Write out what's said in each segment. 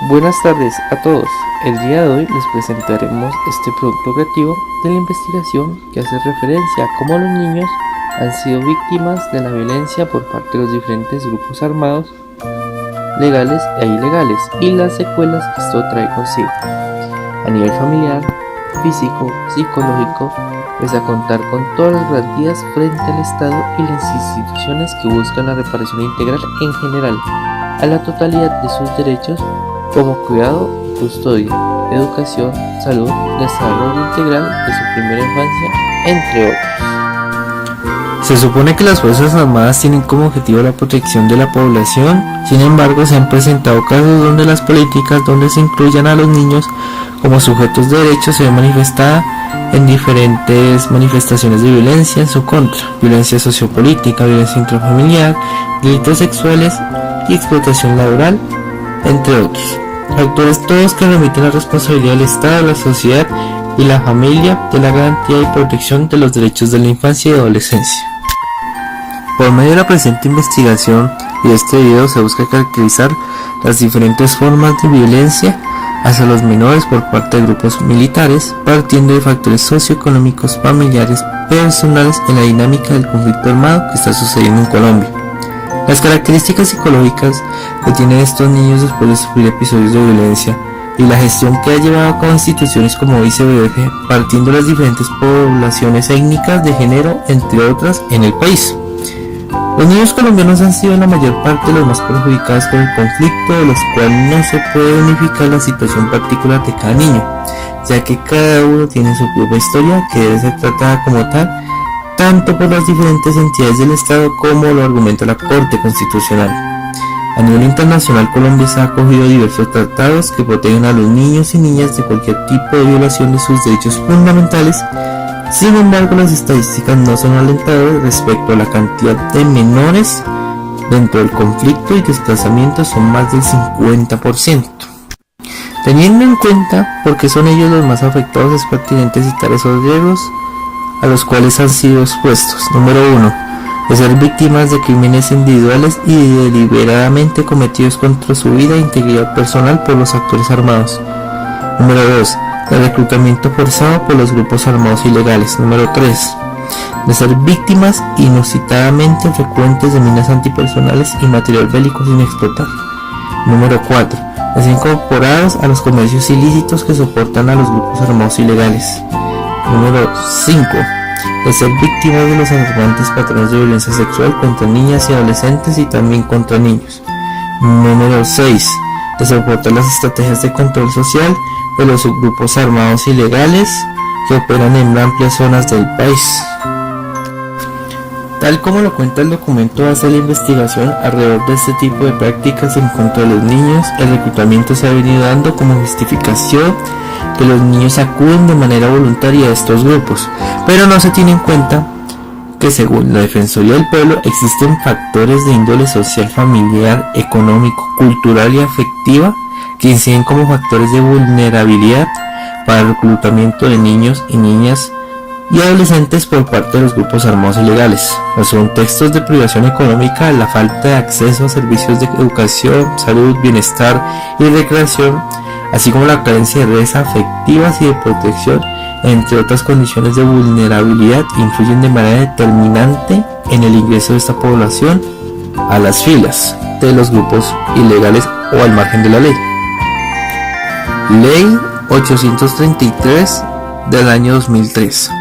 Buenas tardes a todos. El día de hoy les presentaremos este producto creativo de la investigación que hace referencia a cómo los niños han sido víctimas de la violencia por parte de los diferentes grupos armados, legales e ilegales, y las secuelas que esto trae consigo a nivel familiar, físico, psicológico, pese a contar con todas las garantías frente al Estado y las instituciones que buscan la reparación integral en general a la totalidad de sus derechos, como cuidado y custodia, educación, salud, desarrollo integral de su primera infancia, entre otros. Se supone que las Fuerzas Armadas tienen como objetivo la protección de la población. Sin embargo, se han presentado casos donde las políticas donde se incluyan a los niños como sujetos de derecho se ven manifestada en diferentes manifestaciones de violencia en su contra: violencia sociopolítica, violencia intrafamiliar, delitos sexuales y explotación laboral, entre otros. Factores todos que remiten a la responsabilidad del Estado, la sociedad y la familia de la garantía y protección de los derechos de la infancia y adolescencia. Por medio de la presente investigación y de este video se busca caracterizar las diferentes formas de violencia hacia los menores por parte de grupos militares, partiendo de factores socioeconómicos, familiares, personales en la dinámica del conflicto armado que está sucediendo en Colombia. Las características psicológicas que tienen estos niños después de sufrir episodios de violencia y la gestión que ha llevado a cabo instituciones como ICBF, partiendo de las diferentes poblaciones étnicas de género, entre otras, en el país. Los niños colombianos han sido en la mayor parte los más perjudicados con el conflicto, de los cuales no se puede unificar la situación particular de cada niño, ya que cada uno tiene su propia historia que debe ser tratada como tal, tanto por las diferentes entidades del Estado como lo argumenta la Corte Constitucional. A nivel internacional, Colombia se ha acogido a diversos tratados que protegen a los niños y niñas de cualquier tipo de violación de sus derechos fundamentales. Sin embargo, las estadísticas no son alentadoras respecto a la cantidad de menores dentro del conflicto, y desplazamientos son más del 50%. Teniendo en cuenta por qué son ellos los más afectados, es pertinente citar esos riesgos a los cuales han sido expuestos. Número 1. De ser víctimas de crímenes individuales y deliberadamente cometidos contra su vida e integridad personal por los actores armados. Número 2. De reclutamiento forzado por los grupos armados ilegales. Número 3. De ser víctimas inusitadamente frecuentes de minas antipersonales y material bélico sin explotar. Número 4. De ser incorporados a los comercios ilícitos que soportan a los grupos armados ilegales. Número 5. De ser víctimas de los alarmantes patrones de violencia sexual contra niñas y adolescentes y también contra niños. Número 6. De soportar las estrategias de control social de los subgrupos armados ilegales que operan en amplias zonas del país. Tal como lo cuenta el documento base de la investigación, alrededor de este tipo de prácticas en contra de los niños, el reclutamiento se ha venido dando como justificación que los niños acuden de manera voluntaria a estos grupos, pero no se tiene en cuenta que, según la Defensoría del Pueblo, existen factores de índole social, familiar, económico, cultural y afectiva que inciden como factores de vulnerabilidad para el reclutamiento de niños y niñas y adolescentes por parte de los grupos armados ilegales. Los contextos de privación económica, la falta de acceso a servicios de educación, salud, bienestar y recreación, así como la carencia de redes afectivas y de protección, entre otras condiciones de vulnerabilidad, influyen de manera determinante en el ingreso de esta población a las filas de los grupos ilegales o al margen de la ley. Ley 833 del año 2003.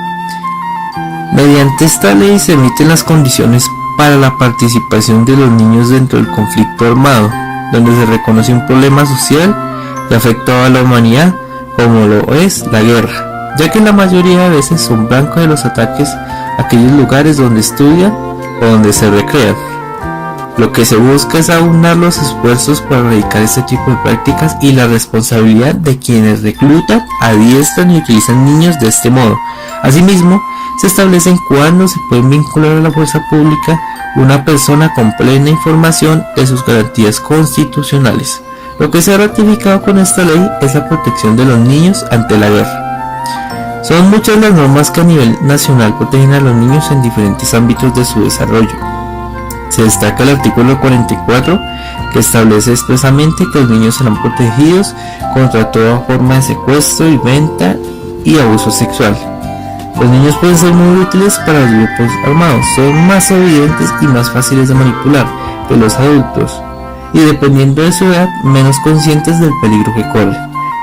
Mediante esta ley se emiten las condiciones para la participación de los niños dentro del conflicto armado, donde se reconoce un problema social que afecta a la humanidad, como lo es la guerra, ya que la mayoría de veces son blanco de los ataques a aquellos lugares donde estudian o donde se recrean. Lo que se busca es aunar los esfuerzos para erradicar este tipo de prácticas y la responsabilidad de quienes reclutan, adiestran y utilizan niños de este modo. Asimismo, se establecen cuándo se pueden vincular a la fuerza pública una persona con plena información de sus garantías constitucionales. Lo que se ha ratificado con esta ley es la protección de los niños ante la guerra. Son muchas las normas que a nivel nacional protegen a los niños en diferentes ámbitos de su desarrollo. Se destaca el artículo 44, que establece expresamente que los niños serán protegidos contra toda forma de secuestro y venta y abuso sexual. Los niños pueden ser muy útiles para los grupos armados, son más obedientes y más fáciles de manipular que los adultos, y dependiendo de su edad, menos conscientes del peligro que corren.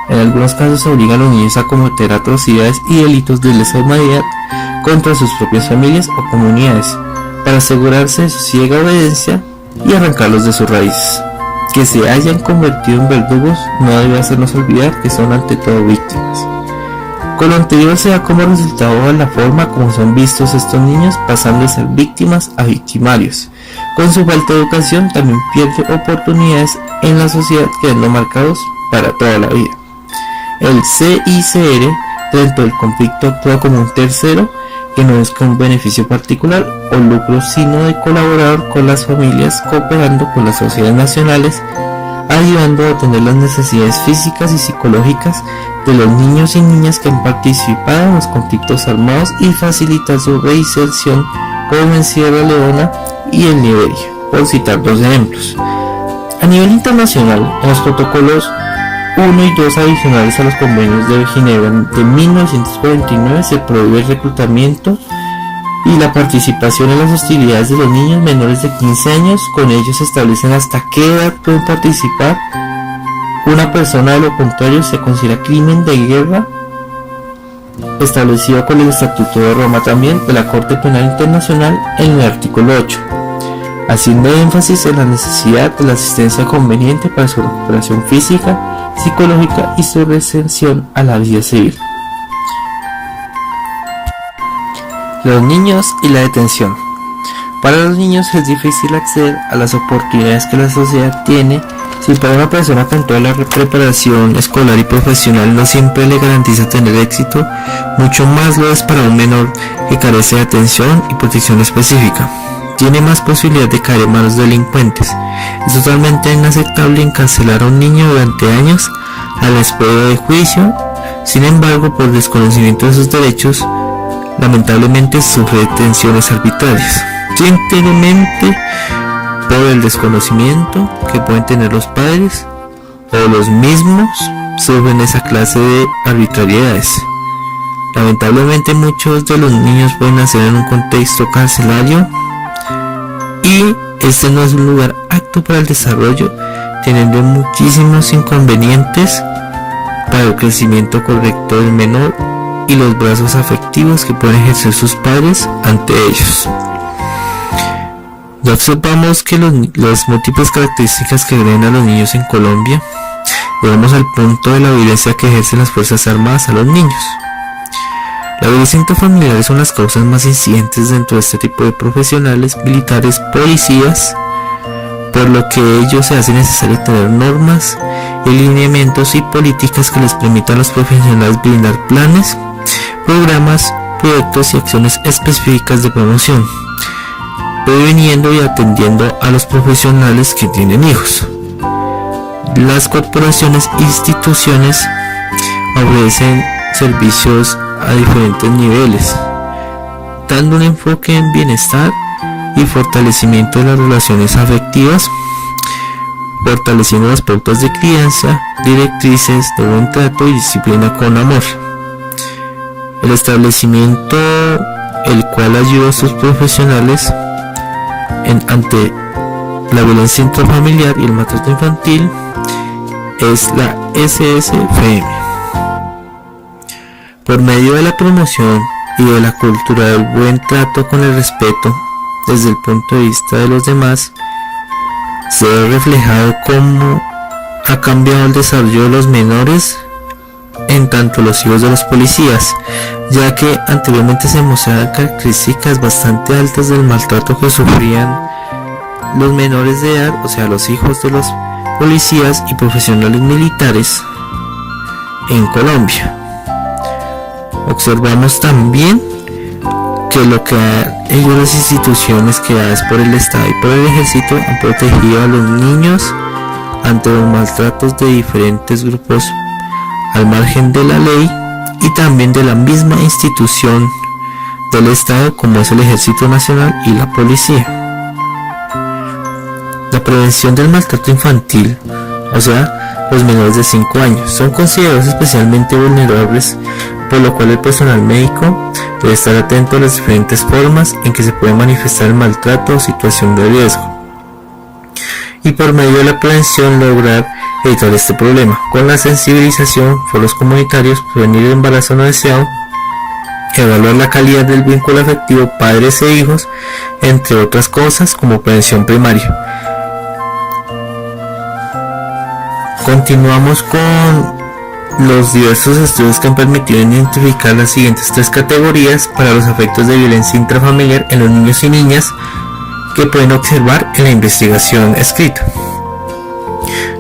En algunos casos se obliga a los niños a cometer atrocidades y delitos de lesa humanidad contra sus propias familias o comunidades, para asegurarse de su ciega obediencia y arrancarlos de sus raíces. Que se hayan convertido en verdugos no debe hacernos olvidar que son ante todo víctimas. Con lo anterior se da como resultado la forma como son vistos estos niños, pasando de ser víctimas a victimarios. Con su falta de educación también pierde oportunidades en la sociedad, quedando marcados para toda la vida. El CICR dentro del conflicto actúa como un tercero que no busca un beneficio particular o lucro, sino de colaborador con las familias, cooperando con las sociedades nacionales, ayudando a atender las necesidades físicas y psicológicas de los niños y niñas que han participado en los conflictos armados y facilitar su reinserción, como en Sierra Leona y en Liberia, por citar dos ejemplos. A nivel internacional, en los protocolos 1 y 2 adicionales a los convenios de Ginebra de 1949 se prohíbe el reclutamiento y la participación en las hostilidades de los niños menores de 15 años. Con ellos se establecen hasta qué edad pueden participar una persona, de lo contrario se considera crimen de guerra, establecido con el Estatuto de Roma también de la Corte Penal Internacional en el artículo 8, haciendo énfasis en la necesidad de la asistencia conveniente para su recuperación física, psicológica y su reinserción a la vida civil. Los niños y la detención. Para los niños es difícil acceder a las oportunidades que la sociedad tiene. Si para una persona con toda la preparación escolar y profesional no siempre le garantiza tener éxito, mucho más lo es para un menor que carece de atención y protección específica. Tiene más posibilidad de caer en manos de delincuentes. Es totalmente inaceptable encarcelar a un niño durante años a la espera de juicio. Sin embargo, por desconocimiento de sus derechos, lamentablemente sufre detenciones arbitrarias. Simplemente por el desconocimiento que pueden tener los padres o los mismos sufren esa clase de arbitrariedades. Lamentablemente muchos de los niños pueden nacer en un contexto carcelario y este no es un lugar apto para el desarrollo, teniendo muchísimos inconvenientes para el crecimiento correcto del menor y los brazos afectivos que pueden ejercer sus padres ante ellos. Ya observamos que las múltiples características que agreden a los niños en Colombia, llegamos al punto de la violencia que ejercen las Fuerzas Armadas a los niños. La violencia intrafamiliar son las causas más incidentes dentro de este tipo de profesionales, militares, policías, por lo que ello se hace necesario tener normas, lineamientos y políticas que les permitan a los profesionales brindar planes, programas, proyectos y acciones específicas de promoción, previniendo y atendiendo a los profesionales que tienen hijos. Las corporaciones e instituciones ofrecen servicios a diferentes niveles, dando un enfoque en bienestar y fortalecimiento de las relaciones afectivas, fortaleciendo las pautas de crianza, directrices de buen trato y disciplina con amor. El establecimiento, el cual ayuda a estos profesionales ante la violencia intrafamiliar y el maltrato infantil, es la SSFM. Por medio de la promoción y de la cultura del buen trato con el respeto desde el punto de vista de los demás, se ve reflejado cómo ha cambiado el desarrollo de los menores en tanto los hijos de los policías, ya que anteriormente se mostraban características bastante altas del maltrato que sufrían los menores de edad, o sea, los hijos de los policías y profesionales militares en Colombia. Observamos también que lo que ellos, las instituciones creadas por el Estado y por el Ejército, han protegido a los niños ante los maltratos de diferentes grupos al margen de la ley y también de la misma institución del Estado como es el Ejército Nacional y la Policía. la prevención del maltrato infantil, o sea, los menores de 5 años, son considerados especialmente vulnerables, por lo cual el personal médico debe estar atento a las diferentes formas en que se puede manifestar el maltrato o situación de riesgo, y por medio de la prevención lograr evitar este problema, con la sensibilización, foros comunitarios, prevenir el embarazo no deseado, evaluar la calidad del vínculo afectivo padres e hijos, entre otras cosas como prevención primaria. Continuamos con los diversos estudios que han permitido identificar las siguientes 3 categorías para los efectos de violencia intrafamiliar en los niños y niñas que pueden observar en la investigación escrita.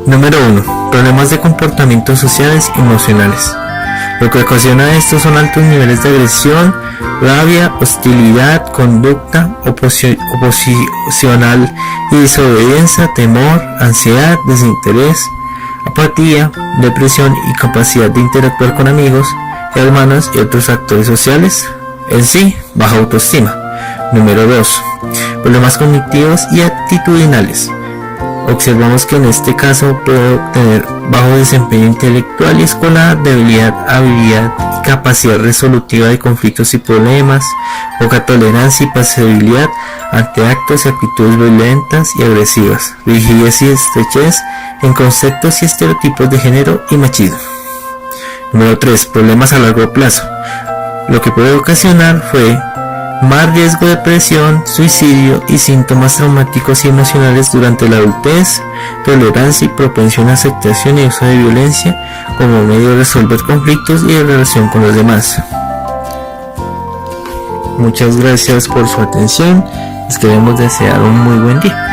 Número 1. Problemas de comportamientos sociales y emocionales. Lo que ocasiona esto son altos niveles de agresión, rabia, hostilidad, conducta oposicional y desobediencia, temor, ansiedad, desinterés, apatía, depresión y capacidad de interactuar con amigos, hermanos y otros actores sociales. En sí, baja autoestima. Número 2. Problemas cognitivos y actitudinales. Observamos que en este caso puede tener bajo desempeño intelectual y escolar, debilidad, habilidad y capacidad resolutiva de conflictos y problemas, poca tolerancia y pasividad ante actos y actitudes violentas y agresivas, rigidez y estrechez en conceptos y estereotipos de género y machismo. Número 3. Problemas a largo plazo. Lo que puede ocasionar fue más riesgo de depresión, suicidio y síntomas traumáticos y emocionales durante la adultez, tolerancia y propensión a aceptación y uso de violencia como medio de resolver conflictos y de relación con los demás. Muchas gracias por su atención, les queremos desear un muy buen día.